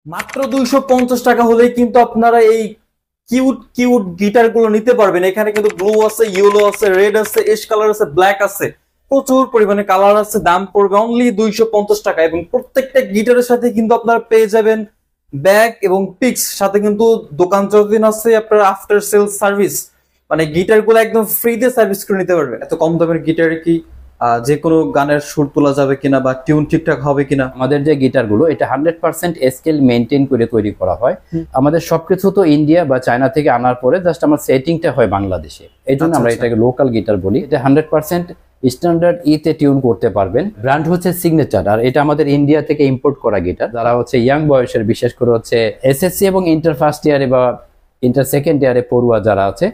মাত্র 250 টাকা হলেই কিন্তু আপনারা এই কিউট কিউট গিটার গুলো নিতে পারবেন। এখানে কিন্তু ব্লু আছে, ইয়েলো আছে, রেড আছে, এশ কালার আছে, ব্ল্যাক আছে, প্রচুর পরিমাণে কালার আছে। দাম পড়বে অনলি 250 টাকা এবং প্রত্যেকটা গিটারের সাথে কিন্তু আপনারা পেয়ে যাবেন ব্যাগ এবং পিক্স, সাথে কিন্তু দোকান যতদিন আছে আপনার আফটার সেল সার্ভিস, মানে গিটার গুলো একদম ফ্রিতে সার্ভিস করে নিতে পারবেন। এত কম দামের গিটারে কি যে কোনো গানের সুর তোলা যাবে কিনা বা টিউন ঠিকঠাক হবে কিনা? আমাদের যে গিটারগুলো এটা 100% স্কেল মেনটেন করে তৈরি করা হয়। আমাদের সবকিছু তো ইন্ডিয়া বা চায়না থেকে আনার পরে জাস্ট আমার সেটিংটা হয় বাংলাদেশে, এই জন্য আমরা এটাকে লোকাল গিটার বলি। এটা 100% স্ট্যান্ডার্ড তে টিউন করতে পারবেন। ব্র্যান্ড হচ্ছে সিগনেচার, আর এটা আমাদের ইন্ডিয়া থেকে ইম্পোর্ট করা গিটার। যারা হচ্ছে ইয়াং বয়সের, বিশেষ করে হচ্ছে এসএসসি এবং ইন্টার ফার্স্ট ইয়ারে বা ইন্টার সেকেন্ড ইয়ারে পড়ুয়া যারা আছে,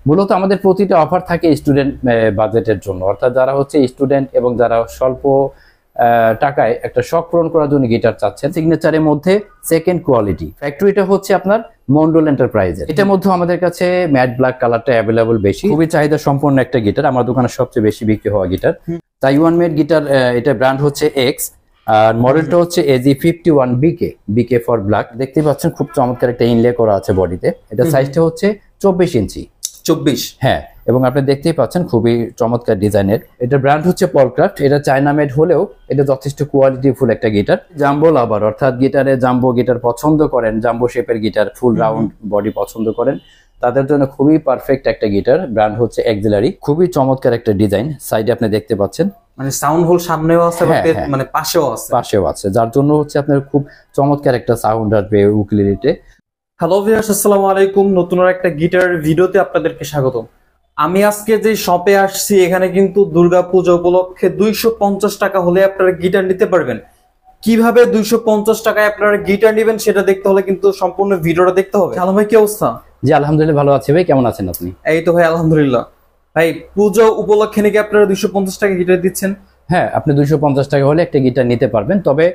মূলত আমাদের প্রতিটা অফার থাকে স্টুডেন্ট বাজেটের জন্য। অর্থাৎ যারা হচ্ছে স্টুডেন্ট এবং যারা স্বল্প টাকায় একটা শখ পূরণ করার জন্য গিটার চাচ্ছেন, সিগনেচারের মধ্যে সেকেন্ড কোয়ালিটি। ফ্যাক্টরিটা হচ্ছে আপনার মন্ডল এন্টারপ্রাইজের। এটার মধ্যে আমাদের কাছে ম্যাট ব্ল্যাক কালারটা অ্যাভেলেবল বেশি, খুবই চাহিদা সম্পন্ন একটা গিটার, আমার দোকানে সবচেয়ে বেশি বিক্রি হওয়া গিটার। তাইওয়ান মেড গিটার, এটা ব্র্যান্ড হচ্ছে এক্স, আর মডেলটা হচ্ছে AG51 বিকে ফর ব্ল্যাক। দেখতে পাচ্ছেন খুব চমৎকার একটা ইনলে করা আছে বডিতে। এটা সাইজটা হচ্ছে 24 ইঞ্চি। 24? হ্যাঁ, এবং আপনি দেখতেই পাচ্ছেন খুবই চমৎকার ডিজাইনের। এটা ব্র্যান্ড হচ্ছে পলক্রাফট। এটা চায়না মেড হলেও এটা যথেষ্ট কোয়ালিটিফুল একটা গিটার। জাম্বো লাভার, অর্থাৎ গিটারে জাম্বো গিটার পছন্দ করেন, জাম্বো শেপের গিটার, ফুল রাউন্ড বডি পছন্দ করেন, তাদের জন্য খুবই পারফেক্ট একটা গিটার। ব্র্যান্ড হচ্ছে এক্সিলারি, খুবই চমৎকার একটা ডিজাইন। সাইডে আপনি দেখতে পাচ্ছেন মানে সাউন্ড হোল সামনেও আছে, মানে পাশেও আছে, যার জন্য হচ্ছে আপনার খুব চমৎকার একটা সাউন্ড আসবে উকুলেলেতে। হ্যালো ভিউয়ার্স, আসসালামু আলাইকুম। নতুন একটা গিটার ভিডিওতে আপনাদেরকে স্বাগত। আমি আজকে যে শপে আসছি, এখানে কিন্তু দুর্গাপূজা উপলক্ষে 250 টাকা হলে আপনারা গিটার নিতে পারবেন। কিভাবে 250 টাকায় আপনারা গিটার নেবেন সেটা দেখতে হলে কিন্তু সম্পূর্ণ ভিডিওটা দেখতে হবে। হ্যালো ভাই, কি অবস্থা? জি আলহামদুলিল্লাহ ভালো আছি ভাই, কেমন আছেন আপনি? এই তো ভাই আলহামদুলিল্লাহ। ভাই, পুজো উপলক্ষে নাকি আপনারা 250 টাকা গিটার দিচ্ছেন? হ্যাঁ, আপনি 250 টাকা হলে একটা গিটার নিতে পারবেন। তবে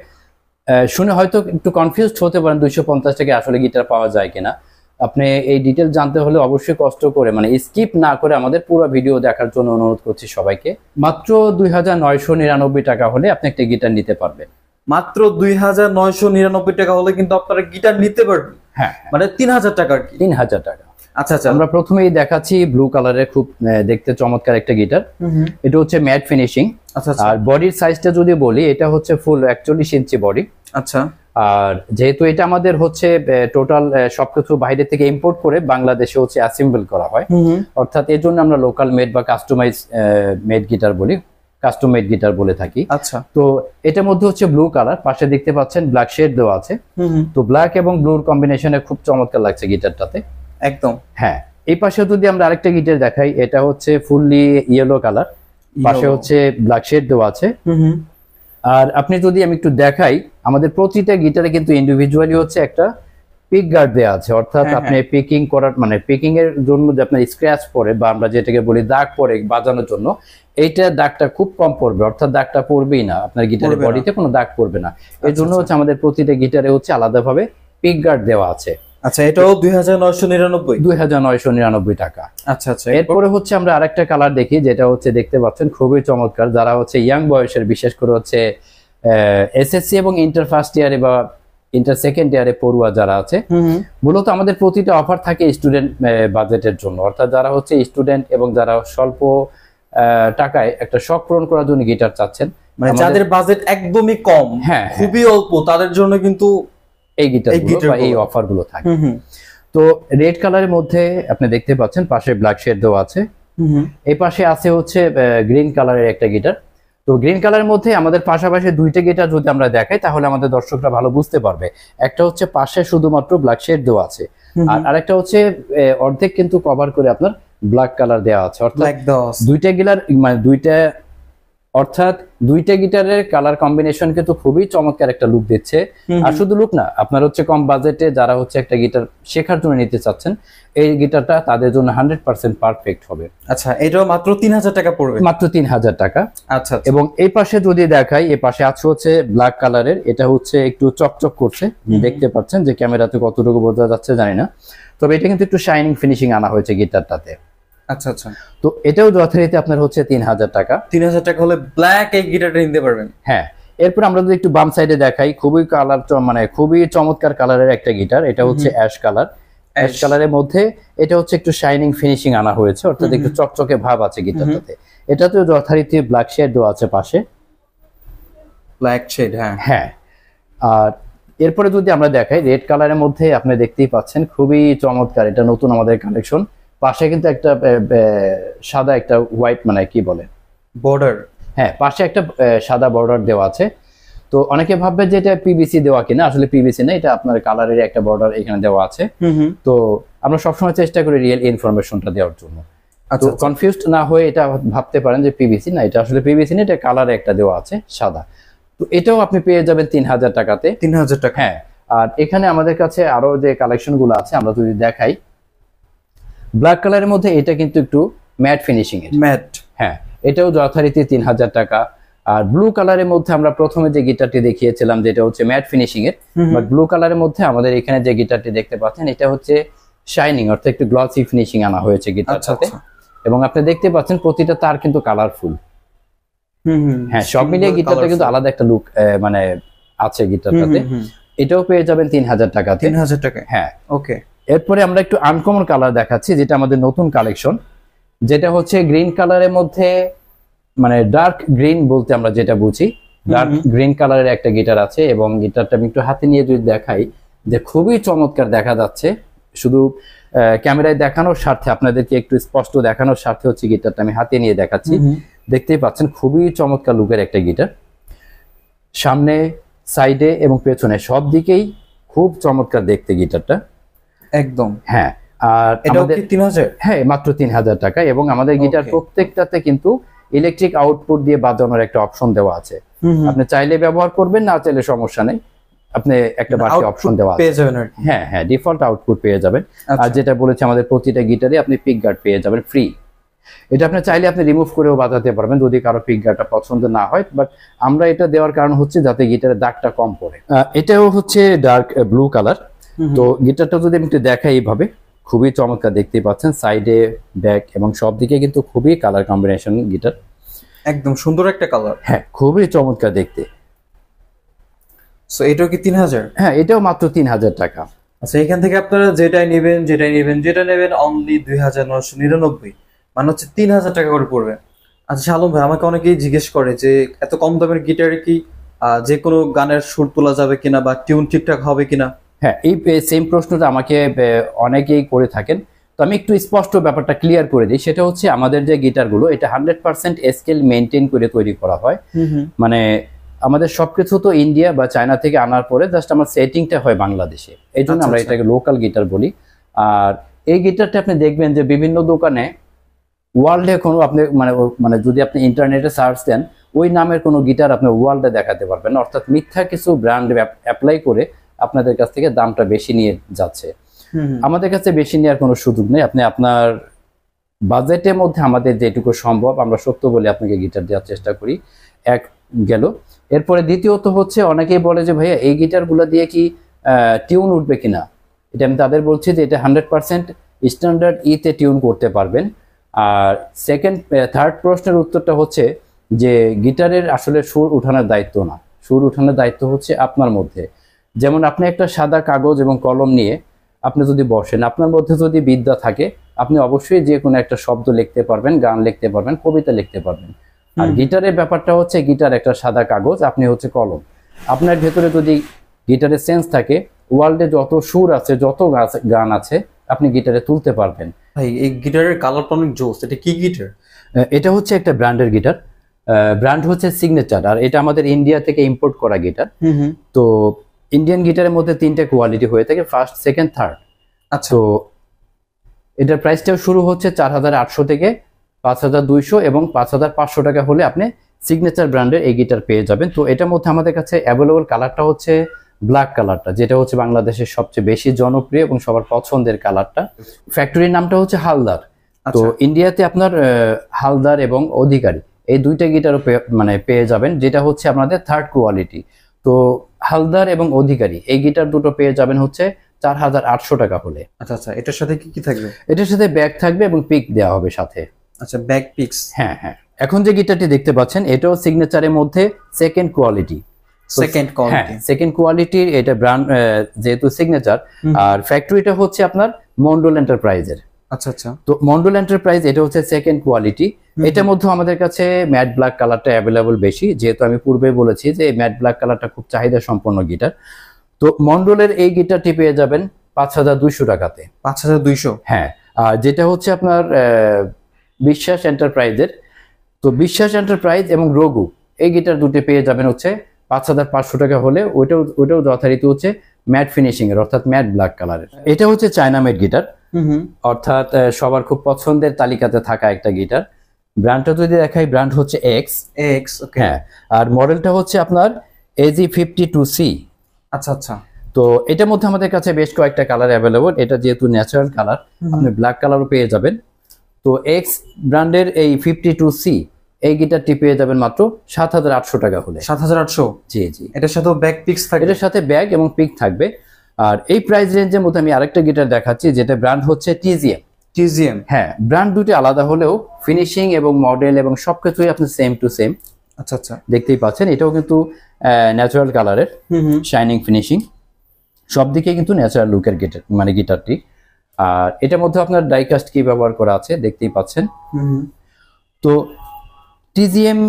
শুনে হয়তো একটু কনফিউজড হতে পারেন 250 টাকা আসলে গিটার পাওয়া যায় কিনা। আপনি এই ডিটেল জানতে হলে অবশ্যই কষ্ট করে, মানে স্কিপ না করে আমাদের পুরো ভিডিও দেখার জন্য অনুরোধ করছি সবাইকে। মাত্র 2999 টাকা হলে আপনি একটা গিটার নিতে পারবেন। মাত্র 2999 টাকা হলে কিন্তু আপনারা গিটার নিতে পারবেন। হ্যাঁ, মানে 3000 টাকা। 3000 টাকা। আচ্ছা আচ্ছা, আমরা প্রথমেই দেখাচ্ছি ব্লু কালারের খুব দেখতে চমৎকার একটা গিটার। এটা হচ্ছে ম্যাট ফিনিশিং। আচ্ছা, আর বডির সাইজটা যদি বলি, এটা হচ্ছে ফুল 41 ইঞ্চি বডি। আচ্ছা। আর যেহেতু এটা আমাদের হচ্ছে টোটাল সবকিছু বাইরে থেকে ইম্পোর্ট করে বাংলাদেশে হচ্ছে অ্যাসেম্বল করা হয়, অর্থাৎ এর জন্য আমরা লোকাল মেড বা কাস্টমাইজ মেড গিটার বলি, কাস্টম মেড গিটার বলে থাকি। আচ্ছা, তো এটার মধ্যে হচ্ছে ব্লু কালার, পাশে দেখতে পাচ্ছেন ব্ল্যাক শেড দেওয়া আছে। তো ব্ল্যাক এবং ব্লুর কম্বিনেশনে খুব চমৎকার লাগছে গিটারটাতে একদম। হ্যাঁ, এই পাশে যদি আমরা আরেকটা গিটার দেখাই, এটা হচ্ছে ফুললি ইয়েলো কালার, পাশে হচ্ছে ব্ল্যাক শেড দেওয়া আছে। আর আপনি যদি আমি একটু দেখাই, আমাদের প্রতিটা গিটারে কিন্তু ইন্ডিভিজুয়ালি হচ্ছে একটা পিক গার্ড দেওয়া আছে। অর্থাৎ আপনি পিকিং করার, মানে পিকিং এর জন্য যে আপনার স্ক্র্যাচ পড়ে বা আমরা যেটাকে বলি দাগ পড়ে বাজানোর জন্য, এইটা দাগটা খুব কম পড়বে, অর্থাৎ দাগটা পড়বেই না, আপনার গিটারের বডিতে কোনো দাগ পড়বে না। এর জন্য হচ্ছে আমাদের প্রতিটা গিটারে হচ্ছে আলাদাভাবে পিক গার্ড দেওয়া আছে। আচ্ছা, এটাও 2999 টাকা। আচ্ছা আচ্ছা, এরপরে হচ্ছে আমরা আরেকটা কালার দেখি, যেটা হচ্ছে দেখতে পাচ্ছেন খুবই চমৎকার। যারা হচ্ছে ইয়াং বয়সের, বিশেষ করে হচ্ছে এসএসসি এবং ইন্টার ফার্স্ট ইয়ারে বা ইন্টার সেকেন্ড ইয়ারে পড়ুয়া যারা আছে, মূলত আমাদের প্রতিটা অফার থাকে স্টুডেন্ট বাজেটের জন্য। অর্থাৎ যারা হচ্ছে স্টুডেন্ট এবং যারা স্বল্প টাকায় একটা শখ পূরণ করার জন্য গিটার চাচ্ছেন, মানে যাদের বাজেট একদমই কম, হ্যাঁ খুবই অল্প, তাদের জন্য কিন্তু এই গিটার বা এই অফার গুলো থাকে। তো রেড কালারের মধ্যে আপনি দেখতে পাচ্ছেন পাশে ব্ল্যাক শেড দেওয়া আছে। এই পাশে আছে হচ্ছে গ্রিন কালারের একটা গিটার। তো গ্রিন কালারের মধ্যে আমাদের পাশাপাশি দুইটা গিটার যদি আমরা দেখাই, তাহলে আমাদের দর্শকরা ভালো বুঝতে পারবে। একটা হচ্ছে পাশে শুধুমাত্র ব্ল্যাক শেড দেওয়া আছে, আর আরেকটা হচ্ছে অর্ধেক কিন্তু কভার করে আপনার ব্ল্যাক কালার দেওয়া আছে। অর্থাৎ দুইটা গিটারের কালার কম্বিনেশন কিন্তু খুবই চমৎকার একটা লুক দিচ্ছে। আর শুধু লুক না, আপনার হচ্ছে কম বাজেটে যারা হচ্ছে একটা গিটার শেখার জন্য নিতে চাচ্ছেন, এই গিটারটা তাদের জন্য 100% পারফেক্ট হবে। আচ্ছা, এটাও মাত্র 3000 টাকা পড়বে? মাত্র 3000 টাকা। আচ্ছা, এবং এই পাশে যদি দেখাই, এই পাশে আছে হচ্ছে ব্ল্যাক কালারের, এটা হচ্ছে একটু চকচক করছে, দেখতে পাচ্ছেন যে ক্যামেরাতে কতটুকু বোঝা যাচ্ছে জানি না, তবে এটা কিন্তু একটু শাইনিং ফিনিশিং আনা হয়েছে গিটারটাতে। আচ্ছা আচ্ছা, তো এটাও যথারীতি আপনার হচ্ছে 3000 টাকা। 3000 টাকা হলে ব্ল্যাক এই গিটারটা নিতে পারবেন। হ্যাঁ, এরপর আমরা যদি একটু বাম সাইডে দেখাই, খুবই কালার মানে খুবই চমৎকার কালারের একটা গিটার। এটা হচ্ছে অ্যাশ কালার। অ্যাশ কালারের মধ্যে এটা হচ্ছে একটু শাইনিং ফিনিশিং আনা হয়েছে, অর্থাৎ একটু চকচকে ভাব আছে গিটারটাতে। এটাতে যথারীতি ব্ল্যাক শেড দেওয়া আছে পাশে, ব্ল্যাক শেড। হ্যাঁ হ্যাঁ। আর এরপরে যদি আমরা দেখাই রেড কালারের মধ্যে, আপনি দেখতেই পাচ্ছেন খুবই চমৎকার, এটা নতুন আমাদের কালেকশন। পাশে কিন্তু একটা সাদা একটা হোয়াইট মানে কি বলে বর্ডার, হ্যাঁ পাশে একটা সাদা বর্ডার দেওয়া আছে। তো অনেকে ভাববে যে এটা পিভিসি দেওয়া কিনা, আসলে পিভিসি না, এটা আপনার কালারের একটা বর্ডার এখানে দেওয়া আছে। তো আমরা সবসময় চেষ্টা করি রিয়েল ইনফরমেশনটা দেওয়ার জন্য। তো কনফিউজড না হয়ে এটা ভাবতে পারেন যে পিভিসি, না এটা আসলে পিভিসি না, এটা কালারে একটা দেওয়া আছে সাদা। তো এটাও আপনি পেয়ে যাবেন 3000 টাকাতে। 3000 টাকা। হ্যাঁ। আর এখানে আমাদের কাছে আরো যে কালেকশন গুলো আছে আমরা যদি দেখাই, ব্ল্যাক কালারের মধ্যে এটা কিন্তু একটু ম্যাট ফিনিশিং এর। ম্যাট, হ্যাঁ, এটাও যথারীতি 3000 টাকা। আর ব্লু কালারের মধ্যে আমরা প্রথমে যে গিটারটি দেখিয়েছিলাম যেটা হচ্ছে ম্যাট ফিনিশিং এর, বাট ব্লু কালারের মধ্যে আমাদের এখানে যে গিটারটি দেখতে পাচ্ছেন এটা হচ্ছে শাইনিং, অর্থাৎ একটু গ্লসি ফিনিশিং আনা হয়েছে গিটারটাতে। এবং আপনি দেখতে পাচ্ছেন প্রতিটা তার কিন্তু কালারফুল। হ্যাঁ, সব মিলিয়ে গিটারটা কিন্তু আলাদা একটা লুক মানে আছে গিটারটাতে। এটাও পেয়ে যাবেন 3000 টাকাতে। 3000 টাকা। হ্যাঁ, ওকে। এরপরে আমরা একটু আনকমন কালার দেখাচ্ছি, যেটা আমাদের নতুন কালেকশন, যেটা হচ্ছে গ্রিন কালারের মধ্যে, মানে ডার্ক গ্রিন বলতে আমরা যেটা বুঝি, ডার্ক গ্রিন কালারের একটা গিটার আছে। এবং গিটারটা আমি একটু হাতে নিয়ে যদি দেখাই, যে খুবই চমৎকার দেখা যাচ্ছে। শুধু ক্যামেরায় দেখানোর স্বার্থে, আপনাদেরকে একটু স্পষ্ট দেখানোর স্বার্থে হচ্ছে গিটারটা আমি হাতে নিয়ে দেখাচ্ছি। দেখতেই পাচ্ছেন খুবই চমৎকার লুকের একটা গিটার, সামনে সাইডে এবং পেছনে সব দিকেই খুব চমৎকার দেখতে গিটারটা একদম। হ্যাঁ। আর এটাও কি 3000? হ্যাঁ, মাত্র 3000 টাকা। এবং আমাদের গিটার প্রত্যেকটাতে কিন্তু ইলেকট্রিক আউটপুট দিয়ে বাজানোর একটা অপশন দেওয়া আছে। আপনি চাইলে ব্যবহার করবেন, না চাইলে সমস্যা নেই, আপনি একটা বাড়তি অপশন দেওয়া পেয়ে যাবেন আর কি। হ্যাঁ হ্যাঁ, ডিফল্ট আউটপুট পেয়ে যাবেন। আর যেটা বলেছি আমাদের প্রতিটা গিটারে আপনি পিক গার্ড পেয়ে যাবেন ফ্রি। এটা আপনি চাইলে আপনি রিমুভ করেও বাজাতে পারবেন যদি কারো পিক গার্ডটা পছন্দ না হয়, বাট আমরা এটা দেওয়ার কারণ হচ্ছে যাতে গিটারের দাগটা কম পড়ে। এটাও হচ্ছে ডার্ক ব্লু কালার। তো গিটারটা যদি আমি একটু দেখাই, এইভাবে খুবই চমৎকার দেখতেই পাচ্ছেন, সাইডে ব্যাক এবং সব দিকে কিন্তু খুবই কালার কম্বিনেশন গিটার, একদম সুন্দর একটা কালার। হ্যাঁ, খুবই চমৎকার দেখতে। সো এটাও কি 3000? হ্যাঁ, এটাও মাত্র 3000 টাকা। আচ্ছা, এখান থেকে আপনারা যেটা নেবেন অনলি 2999, মানে হচ্ছে 3000 টাকা করে পড়বে। আচ্ছা শালম ভাই, আমাকে অনেকেই জিজ্ঞেস করে যে এত কম দামের গিটারে কি যে কোনো গানের সুর তোলা যাবে কিনা বা টিউন ঠিকঠাক হবে কিনা? হ্যাঁ, এই সেম প্রশ্নটা আমাকে অনেকেই করে থাকেন। তো আমি একটু স্পষ্ট ব্যাপারটা ক্লিয়ার করে দিই। সেটা হচ্ছে আমাদের যে গিটারগুলো, এটা 100% স্কেল মেনটেন করে তৈরি করা হয়। মানে আমাদের সবকিছু তো ইন্ডিয়া বা চায়না থেকে আনার পরে জাস্ট আমার সেটিংটা হয় বাংলাদেশে, এই জন্য আমরা এটাকে লোকাল গিটার বলি। আর এই গিটারটা আপনি দেখবেন যে বিভিন্ন দোকানে ওয়ার্ল্ডে কোনো আপনি মানে যদি আপনি ইন্টারনেটে সার্চ দেন, ওই নামের কোনো গিটার আপনি ওয়ার্ল্ডে দেখাতে পারবেন, অর্থাৎ মিথ্যা কিছু ব্র্যান্ড অ্যাপ্লাই করে আপনাদের কাছ থেকে দামটা বেশি নিয়ে যাচ্ছে। আমাদের কাছে বেশি নেওয়ার কোনো সুযোগ নেই। আপনি আপনার বাজেটের মধ্যে আমাদের যেটুকু সম্ভব আমরা সত্য বলে আপনাকে গিটার দেওয়ার চেষ্টা করি। এক গেল। এরপরে দ্বিতীয়ত হচ্ছে অনেকেই বলে যে ভাইয়া এই গিটারগুলো দিয়ে কি টিউন উঠবে কিনা। এটা আমি তাদের বলছি যে এটা 100% স্ট্যান্ডার্ড ইতে টিউন করতে পারবেন। আর থার্ড প্রশ্নের উত্তরটা হচ্ছে যে গিটারের আসলে সুর উঠানোর দায়িত্ব না, সুর উঠানোর দায়িত্ব হচ্ছে আপনার মধ্যে। যেমন আপনি একটা সাদা কাগজ এবং কলম নিয়ে আপনি যদি বসেন, আপনার মধ্যে যদি বিদ্যা থাকে, আপনি অবশ্যই যে কোনো একটা শব্দ লিখতে পারবেন, গান লিখতে পারবেন, কবিতা লিখতে পারবেন। আর গিটারের ব্যাপারটা হচ্ছে গিটার একটা সাদা কাগজ, আপনি হচ্ছে কলম। আপনার ভেতরে যদি গিটারের সেন্স থাকে, ওয়ার্ল্ডে যত সুর আছে, যত গান আছে, আপনি গিটারে তুলতে পারবেন। ভাই এই গিটারের কালারটা অনেক জোস। এটা কি গিটার? এটা হচ্ছে একটা ব্র্যান্ডের গিটার, ব্র্যান্ড হচ্ছে সিগনেচার। আর এটা আমাদের ইন্ডিয়া থেকে ইম্পোর্ট করা গিটার। তো ইন্ডিয়ান গিটারের মধ্যে 3টা কোয়ালিটি হয়ে থাকে, ফার্স্ট, সেকেন্ড, থার্ড। আচ্ছা, তো এটার প্রাইসটাও শুরু হচ্ছে 4800 থেকে 5200 এবং 5500 টাকা হলে আপনি সিগনেচার ব্র্যান্ডের এই গিটার পেয়ে যাবেন। তো এটার মধ্যে আমাদের কাছে অ্যাভেলেবল কালারটা হচ্ছে ব্ল্যাক কালারটা, যেটা হচ্ছে বাংলাদেশের সবচেয়ে বেশি জনপ্রিয় এবং সবার পছন্দের কালারটা। ফ্যাক্টরির নামটা হচ্ছে হালদার। তো ইন্ডিয়াতে আপনার হালদার এবং অধিকারী এই দুইটা গিটারও পেয়ে যাবেন, যেটা হচ্ছে আমাদের থার্ড কোয়ালিটি। তো হালদার এবং অধিকারী এই গিটার দুটো পেয়ে যাবেন হচ্ছে 4800 টাকা হলে। আচ্ছা আচ্ছা, এটার সাথে কি কি থাকবে? এটার সাথে ব্যাগ থাকবে এবং পিক দেওয়া হবে সাথে। আচ্ছা, ব্যাক পিক্স। হ্যাঁ হ্যাঁ। এখন যে গিটারটি দেখতে পাচ্ছেন এটাও সিগনেচারের মধ্যে second quality. Second quality. Second কোয়ালিটির এটা ব্র্যান্ড, যেহেতু সিগনেচার। আর ফ্যাক্টরিটা হচ্ছে আপনার মন্ডল এন্টারপ্রাইজের। আচ্ছা আচ্ছা। তো মন্ডল এন্টারপ্রাইজ এটা হচ্ছে সেকেন্ড কোয়ালিটি। এটার মধ্যে আমাদের কাছে ম্যাট ব্ল্যাক কালারটা অ্যাভেলেবল বেশি, যেহেতু আমি পূর্বে বলেছি যে ম্যাট ব্ল্যাক কালারটা খুব চাহিদা সম্পন্ন গিটার। তো মন্ডলের এই গিটারটি পেয়ে যাবেন 5200 টাকাতে। 5200? হ্যাঁ। আর যেটা হচ্ছে আপনার বিশ্বাস এন্টারপ্রাইজের, তো বিশ্বাস এন্টারপ্রাইজ এবং রঘু এই গিটার দুটো পেয়ে যাবেন হচ্ছে 5500 টাকা হলে। ওটাও যথারীতি হচ্ছে ম্যাট ফিনিশিং এর, অর্থাৎ ম্যাট ব্ল্যাক কালারের। এটা হচ্ছে চায়না মেড গিটার, অর্থাৎ সবার খুব পছন্দের তালিকাতে থাকা একটা গিটার। ব্র্যান্ডটা যদি দেখাই, ব্র্যান্ড হচ্ছে এক্স। হ্যাঁ। আর মডেলটা হচ্ছে আপনার AG52C। আচ্ছা আচ্ছা। তো এটার মধ্যে আমাদের কাছে বেশ কয়েকটা কালার অ্যাভেলেবল। এটা যেহেতু ন্যাচারাল কালার, আপনি ব্ল্যাক কালারও পেয়ে যাবেন। তো এক্স ব্র্যান্ডের এই 52C এই গিটারটি পেয়ে যাবেন মাত্র 7800 টাকা হলে। 7800? জি জি। এটার সাথে ব্যাক পিক্স থাকবে? এটার সাথে ব্যাগ এবং পিক থাকবে। আর এই প্রাইস রেঞ্জের মধ্যে আমি আরেকটা গিটার দেখাচ্ছি, যেটা ব্র্যান্ড হচ্ছে TZM। হ্যাঁ, ব্র্যান্ড দুটি আলাদা হলেও ফিনিশিং এবং মডেল এবং সবকিছুই আপনি সেম টু সেম। আচ্ছা আচ্ছা। দেখতেই পাচ্ছেন, এটাও কিন্তু ন্যাচারাল কালারের, শাইনিং ফিনিশিং, সব দিকে কিন্তু ন্যাচারাল লুকের গিটার, মানে গিটারটি। আর এটার মধ্যে আপনার ডাইকাস্ট কি ব্যবহার করা আছে দেখতেই পাচ্ছেন। তো TZM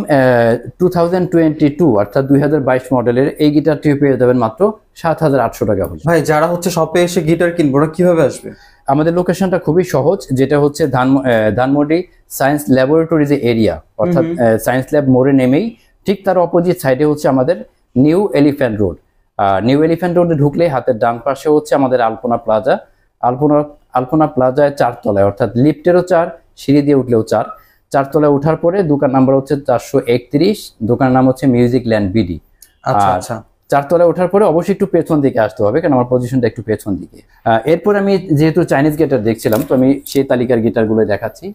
2022 অর্থাৎ 2022 মডেলের এই গিটারটি পেয়ে যাবেন মাত্র 7800 টাকা হলে। ভাই, যারা হচ্ছে শপে এসে গিটার কিনবো, ওরা কিভাবে আসবে? আমাদের লোকেশনটা খুবই সহজ, যেটা হচ্ছে ধানমন্ডি সায়েন্স ল্যাবরেটরি যে এরিয়া, অর্থাৎ সায়েন্স ল্যাব মোড়ে নেমেই ঠিক তার অপোজিট সাইডে হচ্ছে আমাদের new elephant road. New elephant রোডে ঢুকলে হাতের ডান পাশে হচ্ছে আমাদের আলপনা প্লাজা। আলপনা প্লাজায় 4 তলায়, অর্থাৎ লিফটেরও 4, সিঁড়ি দিয়ে উঠলেও 4। 4 তলায় ওঠার পরে দোকান নাম্বার হচ্ছে 431, দোকানের নাম হচ্ছে মিউজিক ল্যান্ড বিডি। আচ্ছা আচ্ছা। 4 তলায় ওঠার পরে অবশ্যই একটু পেছন দিকে আসতে হবে, কারণ আমার পজিশনটা একটু পেছন দিকে। এরপর আমি যেহেতু চাইনিজ গিটার দেখছিলাম, তো আমি সেই তালিকার গিটারগুলো দেখাচ্ছি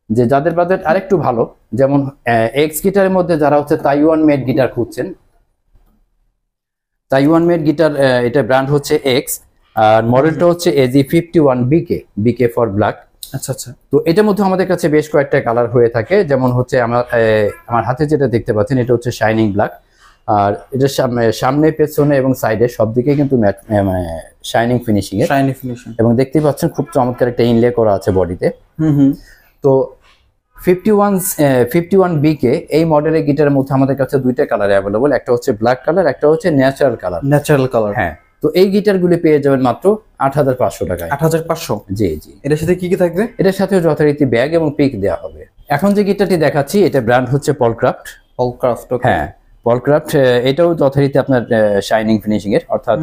যে যাদের বাজেট আরেকটু ভালো, যেমন এক্স গিটারের মধ্যে যারা হচ্ছে তাইওয়ান মেড গিটার খুঁজছেন। তাইওয়ান মেড গিটার, এটা ব্র্যান্ড হচ্ছে এক্স, আর মডেলটা হচ্ছে AG51BK ফর ব্ল্যাক। আচ্ছা আচ্ছা। তো এটার মধ্যে আমাদের কাছে বেশ কয়েকটা কালার হয়ে থাকে, যেমন হচ্ছে আমার হাতে যেটা দেখতে পাচ্ছেন, এটা হচ্ছে শাইনিং ব্ল্যাক। আর এটা সামনে, পেছনে এবং সাইডে সব দিকে কিন্তু শাইনিং ফিনিশিং এবং দেখতেই পাচ্ছেন খুব চমৎকার একটা ইনলে করা আছে বডিতে। তো 51BK এই মডেলের গিটারের মধ্যে আমাদের কাছে দুইটা কালার অ্যাভেলেবল, একটা হচ্ছে ব্ল্যাক কালার, একটা হচ্ছে ন্যাচারাল কালার। হ্যাঁ। তো এই গিটারগুলি পেয়ে যাবেন মাত্র 8500 টাকায়। 8500? জি জি। এটার সাথে কি কি থাকবে? এটার সাথে যথারীতি ব্যাগ এবং পিক দেওয়া হবে। এখন যে গিটারটি দেখাচ্ছি, এটা ব্র্যান্ড হচ্ছে পলক্রাফট। হ্যাঁ, পলক্রাফট। এটাও যথারীতি আপনার শাইনিং ফিনিশিং এর, অর্থাৎ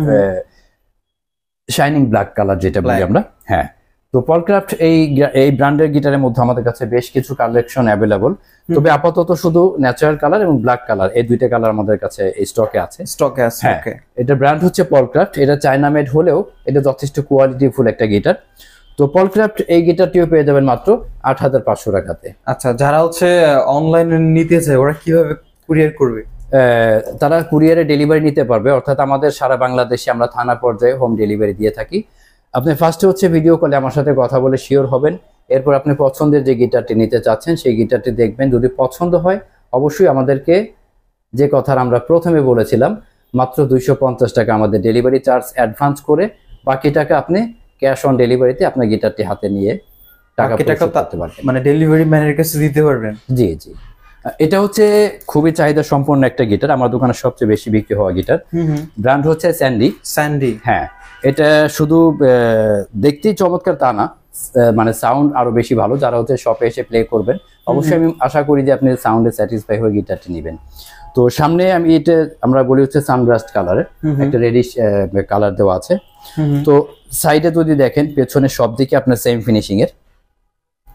শাইনিং ব্ল্যাক কালার যেটা বলি আমরা। হ্যাঁ। তো পলক্রাফট এই ব্র্যান্ডের গিটারের মধ্যে আমাদের কাছে বেশ কিছু কালেকশন অ্যাভেলেবল, তবে আপাতত শুধু ন্যাচারাল কালার এবং ব্ল্যাক কালার এই দুইটা কালার আমাদের কাছে স্টকে আছে। ওকে। এটা ব্র্যান্ড হচ্ছে পলক্রাফট। এটা চায়না মেড হলেও এটা যথেষ্ট কোয়ালিটিফুল একটা গিটার। তো পলক্রাফট এই গিটারটিও পেয়ে যাবেন মাত্র 8500 টাকাতে। আচ্ছা, যারা হচ্ছে অনলাইনে নিতে চায়, ওরা কিভাবে কুরিয়ার করবে? তারা কুরিয়ারে ডেলিভারি নিতে পারবে, অর্থাৎ আমাদের সারা বাংলাদেশে আমরা থানা পর্যায়ে হোম ডেলিভারি দিয়ে থাকি। আপনি ফার্স্টে হচ্ছে ভিডিও কলে আমার সাথে কথা বলে শিওর হবেন, এরপর আপনি পছন্দের যে গিটারটি নিতে চাচ্ছেন সেই গিটারটি দেখবেন। যদি পছন্দ হয় অবশ্যই আমাদেরকে, যে কথা আমরা প্রথমে বলেছিলাম, মাত্র 250 টাকা আমাদের ডেলিভারি চার্জ অ্যাডভান্স করে বাকি টাকা আপনি ক্যাশ অন ডেলিভারিতে আপনার গিটারটি হাতে নিয়ে টাকা পরিশোধ করতে পারবেন, মানে ডেলিভারি ম্যানের কাছে দিতে পারবেন। জি জি। এটা হচ্ছে খুবই চাহিদা সম্পন্ন একটা গিটার, আমার দোকানে সবচেয়ে বেশি বিক্রি হওয়া গিটার। ব্র্যান্ড হচ্ছে স্যান্ডি। হ্যাঁ, এটা শুধু দেখতেই চমৎকার তা না, মানে সাউন্ড আরো বেশি ভালো। যারা হচ্ছে শপে এসে প্লে করবেন, অবশ্যই আমি আশা করি যে আপনি সাউন্ডে স্যাটিসফাই হয়ে গিটারটি নেবেন। তো সামনে এটা আমরা বলি হচ্ছে সানব্রাস্ট কালারের, একটা রেডিশ কালার দেওয়া আছে। তো সাইডে যদি দেখেন, পেছনে সব দিকে আপনার সেম ফিনিশিং এর।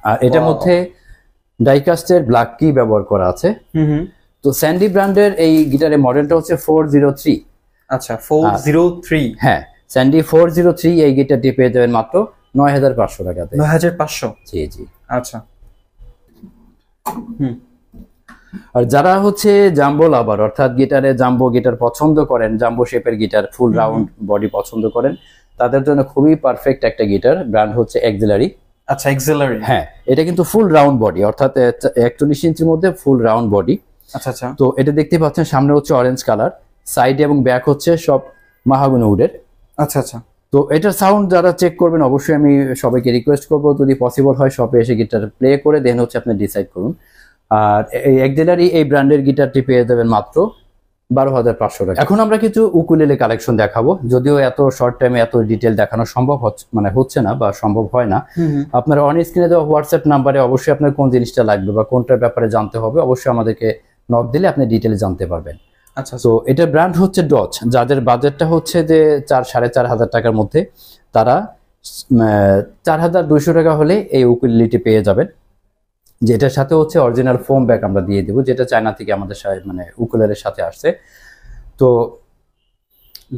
আর এটার মধ্যে ডাইকাস্টের ব্ল্যাক কি ব্যবহার করা আছে। তো স্যান্ডি ব্র্যান্ডের এই গিটারের মডেলটা হচ্ছে 403। আচ্ছা, 403। হ্যাঁ, স্যান্ডি 403 এই গিটারটি পেয়ে যাবেন মাত্র 9500 টাকাতে। 9500? জি জি। আচ্ছা। আর যারা হচ্ছে জাম্বো লাভার, অর্থাৎ গিটারে জাম্বো গিটার পছন্দ করেন, জাম্বো শেপের গিটার, ফুল রাউন্ড বডি পছন্দ করেন, তাদের জন্য খুবই পারফেক্ট একটা গিটার। ব্র্যান্ড হচ্ছে এক্সিলারি। আচ্ছা, এক্সিলারি। হ্যাঁ, এটা কিন্তু ফুল রাউন্ড বডি, অর্থাৎ 41 ইঞ্চির মধ্যে ফুল রাউন্ড বডি। আচ্ছা আচ্ছা। তো এটা দেখতে পাচ্ছেন সামনে হচ্ছে অরেঞ্জ কালার, সাইড এবং ব্যাক হচ্ছে সব মাহাগনি উডের। আচ্ছা আচ্ছা। তো এটার সাউন্ড যারা চেক করবেন অবশ্যই আমি সবাইকে রিকোয়েস্ট করবো যদি পসিবল হয় শপে এসে গিটার প্লে করে দেন হচ্ছে আপনি ডিসাইড করুন। আর এই অ্যাক্সিলারি এই ব্র্যান্ডের গিটারটি পেয়ে যাবেন মাত্র 12,500 টাকা। এখন আমরা কিছু উকুলেলে কালেকশন দেখাবো, যদিও এত শর্ট টাইমে এত ডিটেল দেখানো সম্ভব হচ্ছে না বা সম্ভব হয় না। আপনারা অন স্ক্রিনে দেওয়া হোয়াটসঅ্যাপ নাম্বারে অবশ্যই আপনার কোন জিনিসটা লাগবে বা কোনটার ব্যাপারে জানতে হবে অবশ্যই আমাদেরকে নক দিলে আপনি ডিটেলে জানতে পারবেন। আচ্ছা, তো এটার ব্র্যান্ড হচ্ছে ডচ, যাদের বাজেটটা হচ্ছে যে 4,500 টাকার মধ্যে তারা 4,200 টাকা হলে এই উকুলেলেটি পেয়ে যাবেন, যেটার সাথে হচ্ছে অরিজিনাল ফোম ব্যাগ আমরা দিয়ে দেবো, যেটা চায়না থেকে আমাদের মানে উকুলেলের সাথে আসছে। তো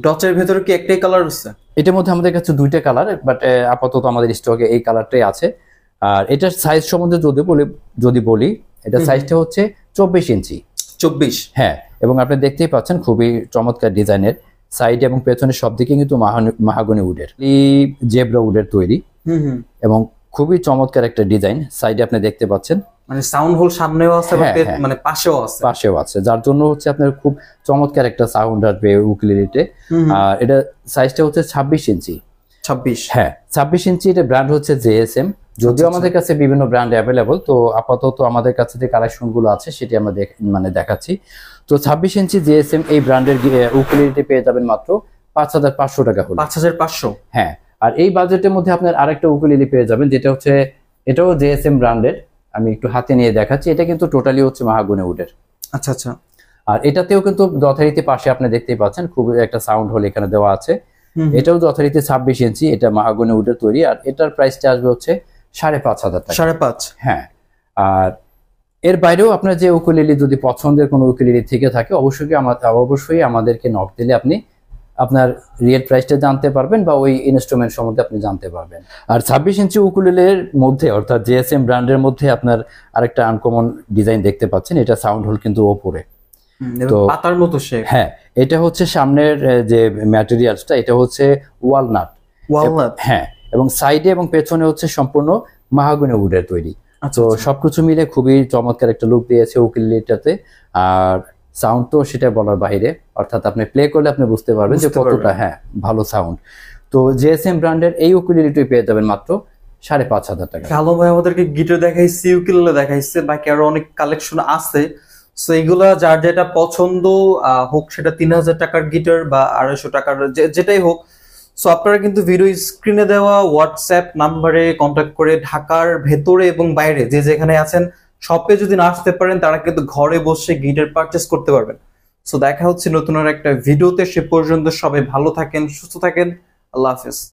ডচের ভেতরে কি একটাই কালার আছে? এটার মধ্যে আমাদের কাছে 2টা কালার, বাট আপাতত আমাদের স্টকে এই কালারটাই আছে। আর এটার সাইজ সম্বন্ধে যদি বলি এটার সাইজটা হচ্ছে 24 ইঞ্চি। 24? হ্যাঁ, এবং আপনি দেখতেই পাচ্ছেন খুবই চমৎকার ডিজাইনের, সাইড এবং পেছনের সব দিকে কিন্তু মাহাগনি উডের, জেব্রা উডের তৈরি এবং খুবই চমৎকার একটা ডিজাইন। সাইডে আপনি দেখতে পাচ্ছেন মানে সাউন্ড হোল সামনেও আছে মানে পাশেও আছে, যার জন্য হচ্ছে আপনার খুব চমৎকার একটা সাউন্ড আসবে উকুলেলেতে। আর এটা সাইজটা হচ্ছে 26 ইঞ্চি। 26? হ্যাঁ 26 ইঞ্চি। এটা ব্র্যান্ড হচ্ছে JSM, যদিও আমাদের কাছে বিভিন্ন ব্র্যান্ড অ্যাভেলেবল, তো আপাতত আমাদের কাছে যে কালেকশন গুলো আছে সেটি আমরা দেখাচ্ছি। তো 26 ইঞ্চি JSM এই ব্র্যান্ডের উকুলেলেটি পেয়ে যাবেন মাত্র 5,500 টাকা হলো। 5,500? হ্যাঁ। আর এই বাজেটের মধ্যে আপনার আরেকটা উকুলেলে পেয়ে যাবেন, যেটা হচ্ছে এটাও JSM ব্র্যান্ডের, আমি একটু হাতে নিয়ে দেখাচ্ছি। এটা কিন্তু টোটালি হচ্ছে মাহাগনি উডের। আচ্ছা আচ্ছা। আর এটাতেও কিন্তু যথারীতি পাশে আপনি দেখতেই পাচ্ছেন খুব একটা সাউন্ড হোল এখানে দেওয়া আছে। এটাও যথারীতি 26 ইঞ্চি, এটা মাহাগনি উডের তৈরি। আর এটার প্রাইসটা আসবে হচ্ছে 5,500 টাকা। 5,500? হ্যাঁ। আর এর বাইরেও আপনার যে উকুলেলে যদি পছন্দের কোনো উকুলেলে থেকে থাকে অবশ্যই আমাদেরকে নক দিলে আপনি আপনার রিয়েল প্রাইসটা জানতে পারবেন বা ওই ইনস্ট্রুমেন্ট সম্বন্ধে আপনি জানতে পারবেন। আর 26 ইঞ্চি উকুলেলের মধ্যে অর্থাৎ JSM ব্র্যান্ডের মধ্যে আপনার আরেকটা আনকমন ডিজাইন দেখতে পাচ্ছেন, এটা সাউন্ড হোল কিন্তু ওপরে, তো পাতার মতো শেপ। হ্যাঁ, এটা হচ্ছে সামনের যে ম্যাটেরিয়ালসটা এটা হচ্ছে ওয়ালনাট। হ্যাঁ, এবং সাইডে এবং পেছনে হচ্ছে সম্পূর্ণ মাহাগনি উডের তৈরি। তো সবকিছু মিলে খুবই চমৎকার একটা লুক দিয়েছে উকুলেলেটাতে। আর সাউন্ড তো সেটা বলার বাইরে, অর্থাৎ আপনি প্লে করলে আপনি বুঝতে পারবেন যে কতটা ভালো সাউন্ড। তো JSM ব্র্যান্ডের এই উকুলেলেটি পেয়ে যাবেন মাত্র 5,500 টাকা। ভালো ভাই, আমাদেরকে গিটার দেখাইছি, উকুলেলে দেখাইছে, বাকি আরো অনেক কালেকশন আছে। সো এইগুলা যার যেটা পছন্দ হোক, সেটা 3,000 টাকার গিটার বা 250 টাকার যেটাই হোক, সো আপনারা কিন্তু ভিডিও স্ক্রিনে দেওয়া হোয়াটসঅ্যাপ নাম্বারে কন্ট্যাক্ট করে ঢাকার ভেতরে এবং বাইরে যে যেখানে আছেন শপে যদি না আসতে পারেন তারা কিন্তু ঘরে বসে গিটার পারচেস করতে পারবেন। সো দেখা হচ্ছে নতুন আর একটা ভিডিওতে। সে পর্যন্ত সবাই ভালো থাকেন, সুস্থ থাকেন। আল্লাহ হাফেজ।